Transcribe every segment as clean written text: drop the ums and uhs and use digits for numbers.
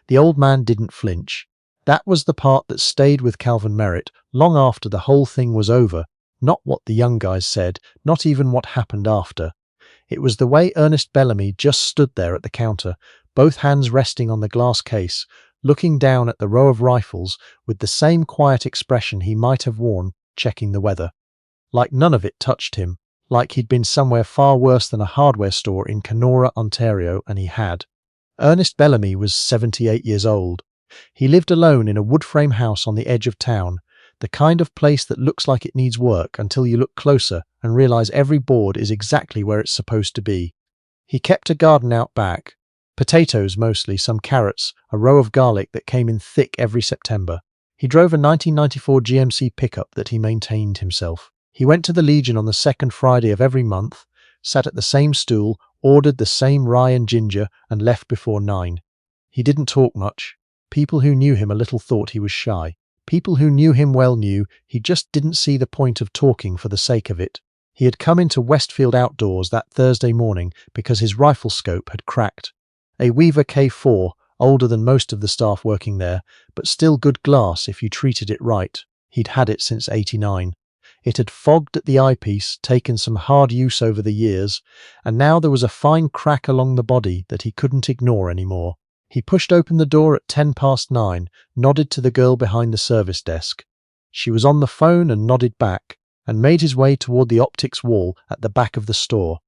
The old man didn't flinch. That was the part that stayed with Calvin Merritt long after the whole thing was over, not what the young guys said, not even what happened after. It was the way Ernest Bellamy just stood there at the counter, both hands resting on the glass case, looking down at the row of rifles with the same quiet expression he might have worn checking the weather. Like none of it touched him, like he'd been somewhere far worse than a hardware store in Kenora, Ontario, and he had. Ernest Bellamy was 78 years old. He lived alone in a wood-frame house on the edge of town, the kind of place that looks like it needs work until you look closer and realize every board is exactly where it's supposed to be. He kept a garden out back. Potatoes mostly, some carrots, a row of garlic that came in thick every September. He drove a 1994 GMC pickup that he maintained himself. He went to the Legion on the second Friday of every month, sat at the same stool, ordered the same rye and ginger, and left before 9. He didn't talk much. People who knew him a little thought he was shy. People who knew him well knew he just didn't see the point of talking for the sake of it. He had come into Westfield Outdoors that Thursday morning because his rifle scope had cracked. A Weaver K4, older than most of the staff working there, but still good glass if you treated it right. He'd had it since '89. It had fogged at the eyepiece, taken some hard use over the years, and now there was a fine crack along the body that he couldn't ignore anymore. He pushed open the door at 9:10, nodded to the girl behind the service desk. She was on the phone and nodded back, and made his way toward the optics wall at the back of the store.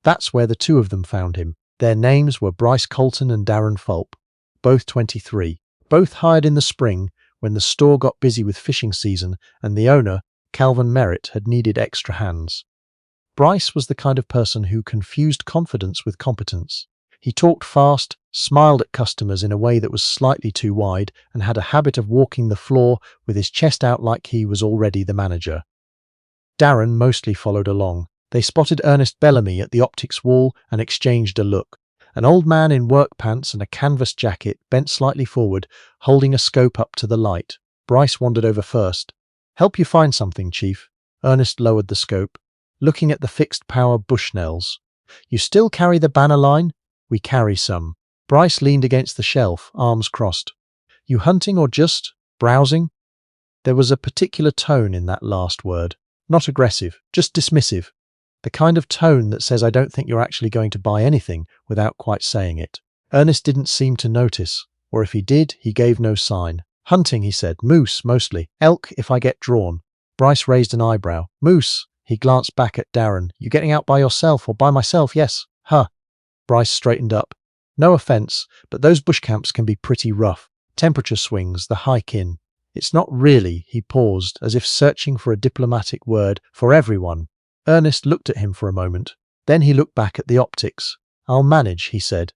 That's where the two of them found him. Their names were Bryce Colton and Darren Fulp, both 23, both hired in the spring when the store got busy with fishing season and the owner, Calvin Merritt, had needed extra hands. Bryce was the kind of person who confused confidence with competence. He talked fast, smiled at customers in a way that was slightly too wide, and had a habit of walking the floor with his chest out like he was already the manager. Darren mostly followed along. They spotted Ernest Bellamy at the optics wall and exchanged a look. An old man in work pants and a canvas jacket bent slightly forward, holding a scope up to the light. Bryce wandered over first. "Help you find something, Chief." Ernest lowered the scope, looking at the fixed power Bushnells. "You still carry the banner line?" "We carry some." Bryce leaned against the shelf, arms crossed. "You hunting or just browsing?" There was a particular tone in that last word. Not aggressive, just dismissive. The kind of tone that says I don't think you're actually going to buy anything without quite saying it. Ernest didn't seem to notice, or if he did, he gave no sign. "Hunting," he said. "Moose, mostly. Elk, if I get drawn." Bryce raised an eyebrow. "Moose." He glanced back at Darren. "You getting out by yourself or by myself?" "Yes." "Huh." Bryce straightened up. "No offense, but those bush camps can be pretty rough. Temperature swings, the hike in. It's not really," he paused, as if searching for a diplomatic word, "for everyone." Ernest looked at him for a moment. Then he looked back at the optics. "I'll manage," he said.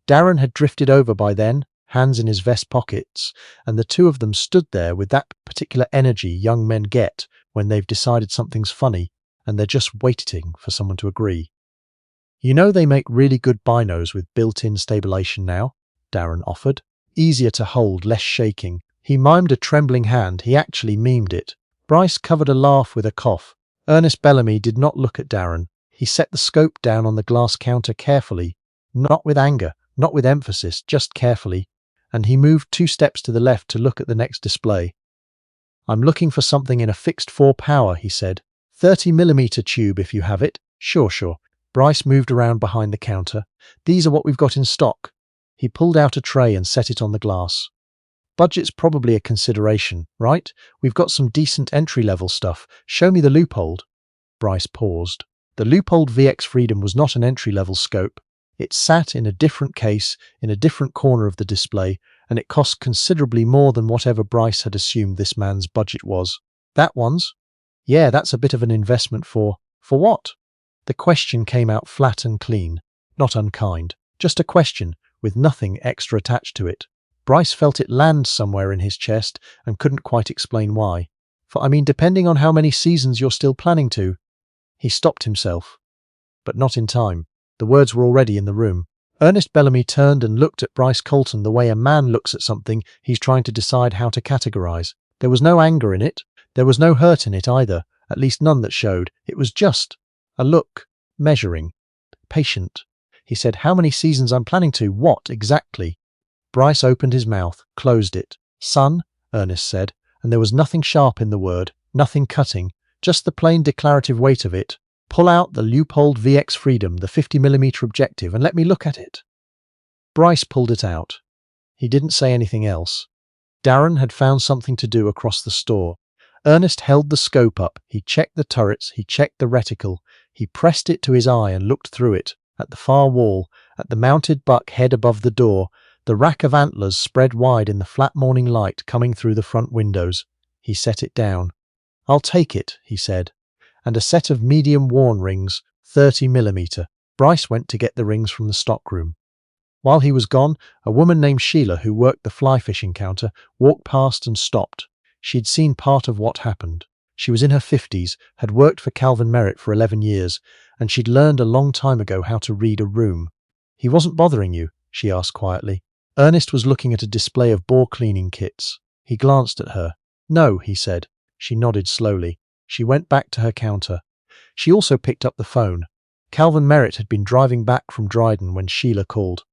Darren had drifted over by then, hands in his vest pockets, and the two of them stood there with that particular energy young men get when they've decided something's funny, and they're just waiting for someone to agree. "You know they make really good binos with built-in stabilization now," Darren offered. "Easier to hold, less shaking." He mimed a trembling hand. He actually mimed it. Bryce covered a laugh with a cough. Ernest Bellamy did not look at Darren. He set the scope down on the glass counter carefully, not with anger, not with emphasis, just carefully, and he moved 2 steps to the left to look at the next display. "I'm looking for something in a fixed 4 power," he said. 30mm tube if you have it." Sure. Bryce moved around behind the counter. "These are what we've got in stock." He pulled out a tray and set it on the glass. "Budget's probably a consideration, right? We've got some decent entry-level stuff. Show me the Loophole." Bryce paused. The Loophole VX Freedom was not an entry-level scope. It sat in a different case, in a different corner of the display, and it cost considerably more than whatever Bryce had assumed this man's budget was. "That one's?" "Yeah, that's a bit of an investment for what?" The question came out flat and clean, not unkind. Just a question, with nothing extra attached to it. Bryce felt it land somewhere in his chest and couldn't quite explain why. "I mean, depending on how many seasons you're still planning to." He stopped himself, but not in time. The words were already in the room. Ernest Bellamy turned and looked at Bryce Colton the way a man looks at something he's trying to decide how to categorize. There was no anger in it. There was no hurt in it either, at least none that showed. It was just a look, measuring, patient. He said, "How many seasons I'm planning to? What exactly?" Bryce opened his mouth, closed it. "Son," Ernest said, and there was nothing sharp in the word, nothing cutting, just the plain declarative weight of it. "Pull out the Leupold VX Freedom, the 50mm objective, and let me look at it." Bryce pulled it out. He didn't say anything else. Darren had found something to do across the store. Ernest held the scope up, he checked the turrets, he checked the reticle, he pressed it to his eye and looked through it, at the far wall, at the mounted buck head above the door, the rack of antlers spread wide in the flat morning light coming through the front windows. He set it down. "I'll take it," he said. "And a set of medium worn rings, 30mm. Bryce went to get the rings from the stockroom. While he was gone, a woman named Sheila, who worked the fly fishing counter, walked past and stopped. She'd seen part of what happened. She was in her 50s, had worked for Calvin Merritt for 11 years, and she'd learned a long time ago how to read a room. "He wasn't bothering you?" she asked quietly. Ernest was looking at a display of bore cleaning kits. He glanced at her. "No," he said. She nodded slowly. She went back to her counter. She also picked up the phone. Calvin Merritt had been driving back from Dryden when Sheila called.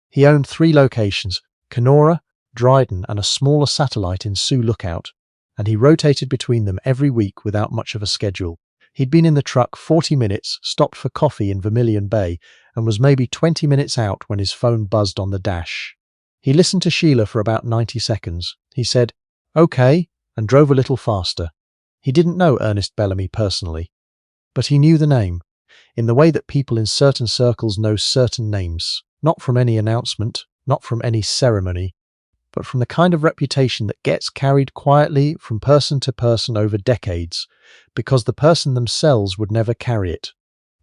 He owned 3 locations, Kenora, Dryden, and a smaller satellite in Sioux Lookout, and he rotated between them every week without much of a schedule. He'd been in the truck 40 minutes, stopped for coffee in Vermilion Bay, and was maybe 20 minutes out when his phone buzzed on the dash. He listened to Sheila for about 90 seconds. He said, "Okay," and drove a little faster. He didn't know Ernest Bellamy personally, but he knew the name, in the way that people in certain circles know certain names, not from any announcement, not from any ceremony, but from the kind of reputation that gets carried quietly from person to person over decades, because the person themselves would never carry it.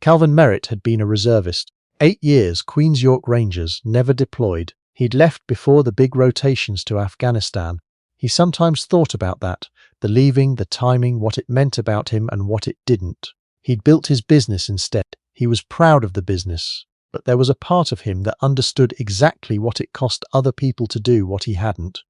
Calvin Merritt had been a reservist. 8 years, Queen's York Rangers, never deployed. He'd left before the big rotations to Afghanistan. He sometimes thought about that, the leaving, the timing, what it meant about him and what it didn't. He'd built his business instead. He was proud of the business, but there was a part of him that understood exactly what it cost other people to do what he hadn't.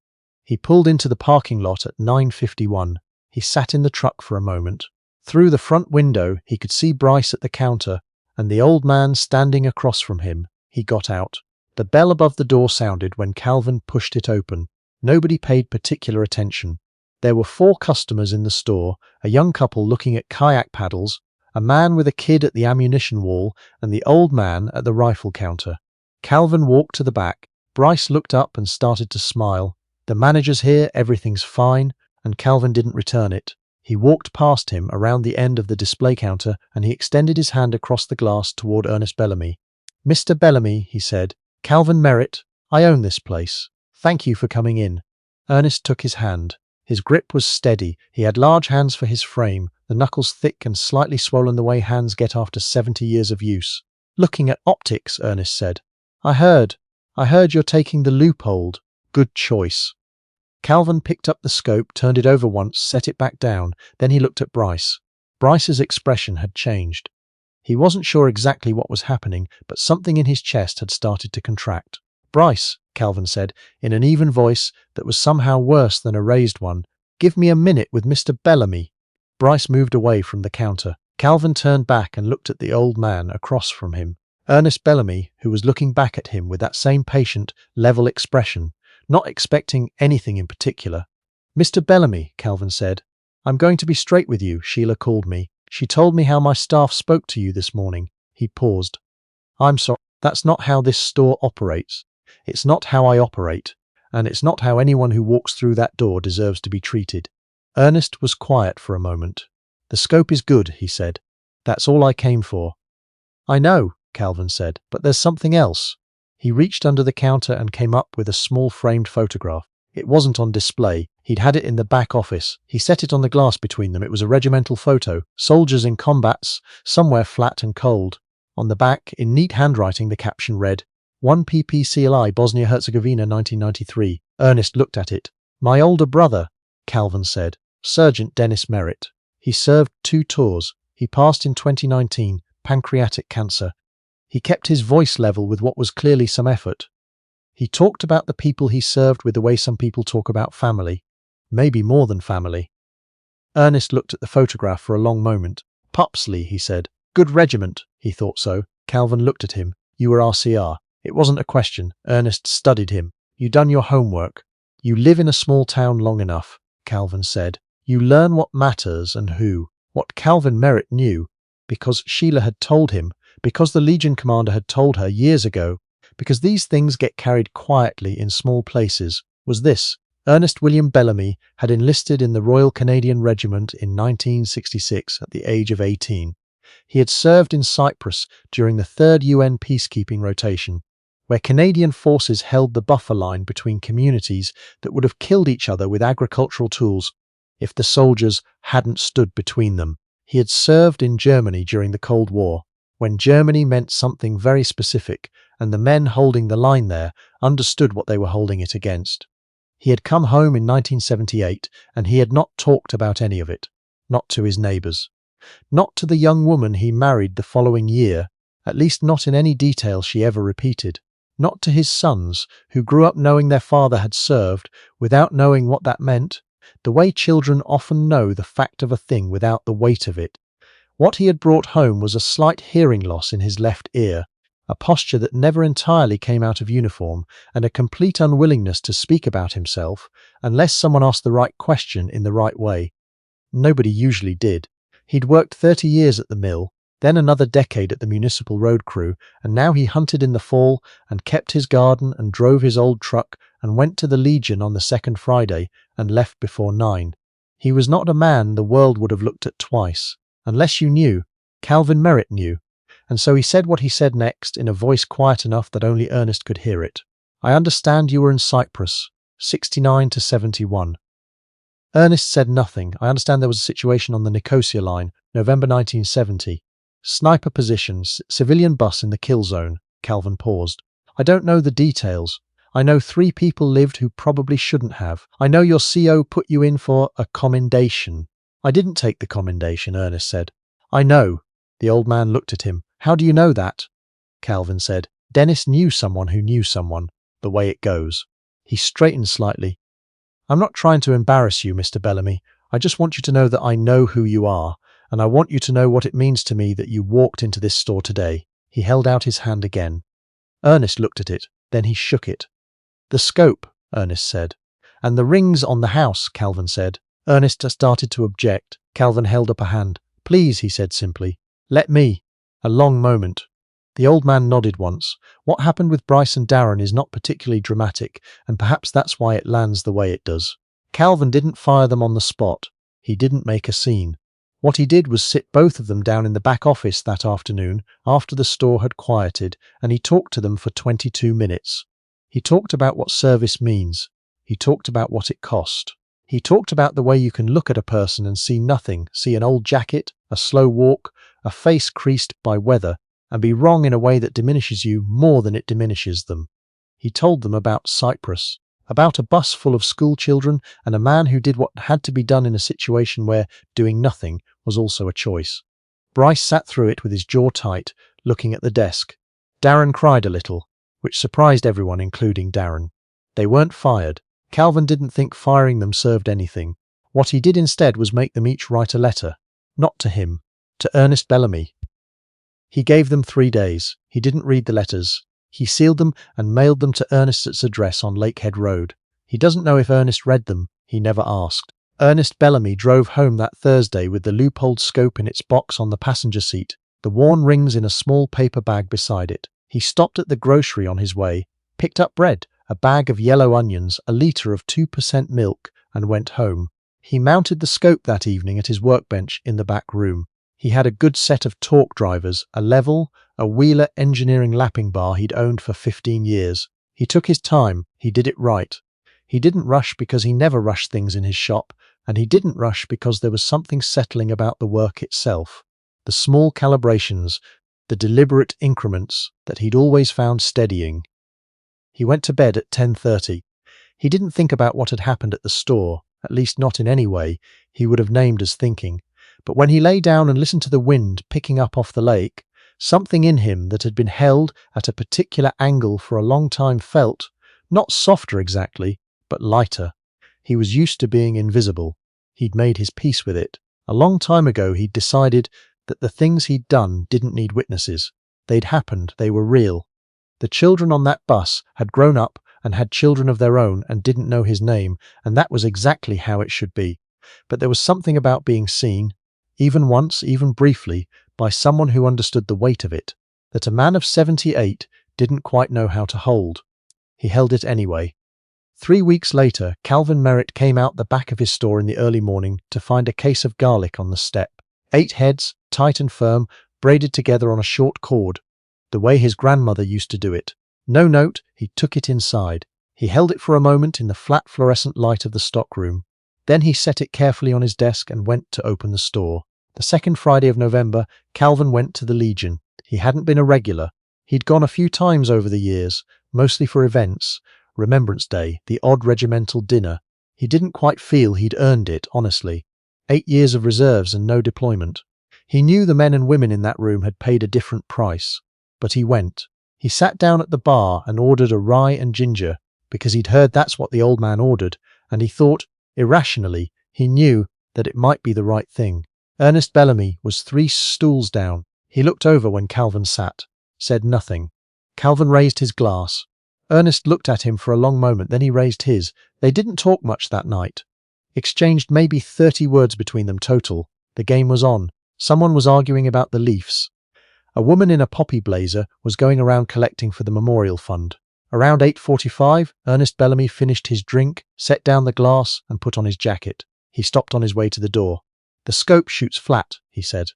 He pulled into the parking lot at 9:51. He sat in the truck for a moment. Through the front window, he could see Bryce at the counter and the old man standing across from him. He got out. The bell above the door sounded when Calvin pushed it open. Nobody paid particular attention. There were 4 customers in the store, a young couple looking at kayak paddles, a man with a kid at the ammunition wall, and the old man at the rifle counter. Calvin walked to the back. Bryce looked up and started to smile. "The manager's here, everything's fine," and Calvin didn't return it. He walked past him around the end of the display counter and he extended his hand across the glass toward Ernest Bellamy. "Mr. Bellamy," he said, "Calvin Merritt, I own this place. Thank you for coming in." Ernest took his hand. His grip was steady. He had large hands for his frame, the knuckles thick and slightly swollen the way hands get after 70 years of use. "Looking at optics," Ernest said. I heard you're taking the Leupold. Good choice." Calvin picked up the scope, turned it over once, set it back down. Then he looked at Bryce. Bryce's expression had changed. He wasn't sure exactly what was happening, but something in his chest had started to contract. "Bryce," Calvin said, in an even voice that was somehow worse than a raised one, "give me a minute with Mr. Bellamy." Bryce moved away from the counter. Calvin turned back and looked at the old man across from him, Ernest Bellamy, who was looking back at him with that same patient, level expression, not expecting anything in particular. "Mr. Bellamy," Calvin said, "I'm going to be straight with you. Sheila called me. She told me how my staff spoke to you this morning." He paused. "I'm sorry. That's not how this store operates. It's not how I operate. And it's not how anyone who walks through that door deserves to be treated." Ernest was quiet for a moment. "The scope is good," he said. "That's all I came for." "I know," Calvin said, "but there's something else." He reached under the counter and came up with a small framed photograph. It wasn't on display. He'd had it in the back office. He set it on the glass between them. It was a regimental photo. Soldiers in combats, somewhere flat and cold. On the back, in neat handwriting, the caption read, 1 PP CLI Bosnia-Herzegovina 1993. Ernest looked at it. "My older brother," Calvin said. "Sergeant Dennis Merritt. He served 2 tours. He passed in 2019, pancreatic cancer." He kept his voice level with what was clearly some effort. He talked about the people he served with the way some people talk about family. Maybe more than family. Ernest looked at the photograph for a long moment. "Pupsley," he said. "Good regiment." He thought so. Calvin looked at him. "You were RCR." It wasn't a question. Ernest studied him. You done your homework. You live in a small town long enough, Calvin said. You learn what matters and who. What Calvin Merritt knew, because Sheila had told him, because the Legion commander had told her years ago, because these things get carried quietly in small places, was this. Ernest William Bellamy had enlisted in the Royal Canadian Regiment in 1966 at the age of 18. He had served in Cyprus during the 3rd UN peacekeeping rotation, where Canadian forces held the buffer line between communities that would have killed each other with agricultural tools if the soldiers hadn't stood between them. He had served in Germany during the Cold War, when Germany meant something very specific, and the men holding the line there understood what they were holding it against. He had come home in 1978, and he had not talked about any of it, not to his neighbours. Not to the young woman he married the following year, at least not in any detail she ever repeated. Not to his sons, who grew up knowing their father had served, without knowing what that meant, the way children often know the fact of a thing without the weight of it. What he had brought home was a slight hearing loss in his left ear, a posture that never entirely came out of uniform, and a complete unwillingness to speak about himself unless someone asked the right question in the right way. Nobody usually did. He'd worked 30 years at the mill, then another decade at the municipal road crew, and now he hunted in the fall and kept his garden and drove his old truck and went to the Legion on the second Friday and left before 9. He was not a man the world would have looked at twice. Unless you knew, Calvin Merritt knew. And so he said what he said next in a voice quiet enough that only Ernest could hear it. I understand you were in Cyprus, 69 to 71. Ernest said nothing. I understand there was a situation on the Nicosia line, November 1970. Sniper positions, civilian bus in the kill zone. Calvin paused. I don't know the details. I know 3 people lived who probably shouldn't have. I know your CO put you in for a commendation. I didn't take the commendation, Ernest said. I know. The old man looked at him. How do you know that? Calvin said. Dennis knew someone who knew someone. The way it goes. He straightened slightly. I'm not trying to embarrass you, Mr. Bellamy. I just want you to know that I know who you are, and I want you to know what it means to me that you walked into this store today. He held out his hand again. Ernest looked at it, then he shook it. The scope, Ernest said. And the rings on the house, Calvin said. Ernest started to object. Calvin held up a hand. Please, he said simply. Let me. A long moment. The old man nodded once. What happened with Bryce and Darren is not particularly dramatic, and perhaps that's why it lands the way it does. Calvin didn't fire them on the spot. He didn't make a scene. What he did was sit both of them down in the back office that afternoon after the store had quieted, and he talked to them for 22 minutes. He talked about what service means. He talked about what it cost. He talked about the way you can look at a person and see nothing, see an old jacket, a slow walk, a face creased by weather, and be wrong in a way that diminishes you more than it diminishes them. He told them about Cyprus, about a bus full of school children and a man who did what had to be done in a situation where doing nothing was also a choice. Bryce sat through it with his jaw tight, looking at the desk. Darren cried a little, which surprised everyone, including Darren. They weren't fired. Calvin didn't think firing them served anything. What he did instead was make them each write a letter. Not to him, to Ernest Bellamy. He gave them 3 days. He didn't read the letters. He sealed them and mailed them to Ernest's address on Lakehead Road. He doesn't know if Ernest read them. He never asked. Ernest Bellamy drove home that Thursday with the loopholed scope in its box on the passenger seat, the worn rings in a small paper bag beside it. He stopped at the grocery on his way, picked up bread, a bag of yellow onions, a litre of 2% milk, and went home. He mounted the scope that evening at his workbench in the back room. He had a good set of torque drivers, a level, a Wheeler engineering lapping bar he'd owned for 15 years. He took his time. He did it right. He didn't rush because he never rushed things in his shop, and he didn't rush because there was something settling about the work itself. The small calibrations, the deliberate increments that he'd always found steadying. He went to bed at 10:30. He didn't think about what had happened at the store, at least not in any way he would have named as thinking. But when he lay down and listened to the wind picking up off the lake, something in him that had been held at a particular angle for a long time felt, not softer exactly, but lighter. He was used to being invisible. He'd made his peace with it. A long time ago he'd decided that the things he'd done didn't need witnesses. They'd happened, they were real. The children on that bus had grown up and had children of their own and didn't know his name, and that was exactly how it should be. But there was something about being seen, even once, even briefly, by someone who understood the weight of it, that a man of 78 didn't quite know how to hold. He held it anyway. 3 weeks later, Calvin Merritt came out the back of his store in the early morning to find a case of garlic on the step. 8 heads, tight and firm, braided together on a short cord, the way his grandmother used to do it. No note, he took it inside. He held it for a moment in the flat fluorescent light of the stockroom. Then he set it carefully on his desk and went to open the store. The second Friday of November, Calvin went to the Legion. He hadn't been a regular. He'd gone a few times over the years, mostly for events, Remembrance Day, the odd regimental dinner. He didn't quite feel he'd earned it, honestly. 8 years of reserves and no deployment. He knew the men and women in that room had paid a different price. But he went. He sat down at the bar and ordered a rye and ginger, because he'd heard that's what the old man ordered, and he thought, irrationally, he knew that it might be the right thing. Ernest Bellamy was 3 stools down. He looked over when Calvin sat, said nothing. Calvin raised his glass. Ernest looked at him for a long moment, then he raised his. They didn't talk much that night. Exchanged maybe 30 words between them total. The game was on. Someone was arguing about the Leafs. A woman in a poppy blazer was going around collecting for the memorial fund. Around 8:45, Ernest Bellamy finished his drink, set down the glass, and put on his jacket. He stopped on his way to the door. "The scope shoots flat," he said.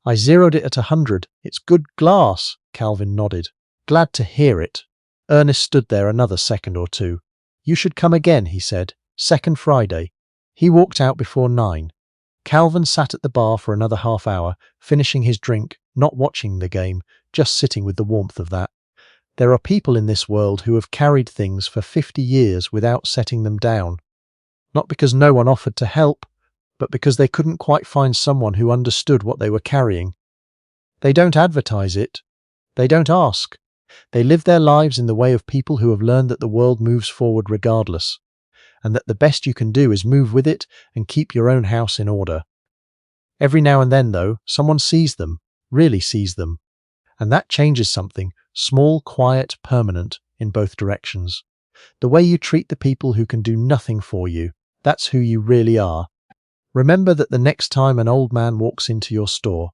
"I zeroed it at 100. It's good glass." Calvin nodded. "Glad to hear it." Ernest stood there another second or two. "You should come again," he said. "Second Friday." He walked out before 9. Calvin sat at the bar for another half hour, finishing his drink, not watching the game, just sitting with the warmth of that. There are people in this world who have carried things for 50 years without setting them down. Not because no one offered to help, but because they couldn't quite find someone who understood what they were carrying. They don't advertise it. They don't ask. They live their lives in the way of people who have learned that the world moves forward regardless, and that the best you can do is move with it and keep your own house in order. Every now and then, though, someone sees them, really sees them, and that changes something, small, quiet, permanent, in both directions. The way you treat the people who can do nothing for you, that's who you really are. Remember that the next time an old man walks into your store,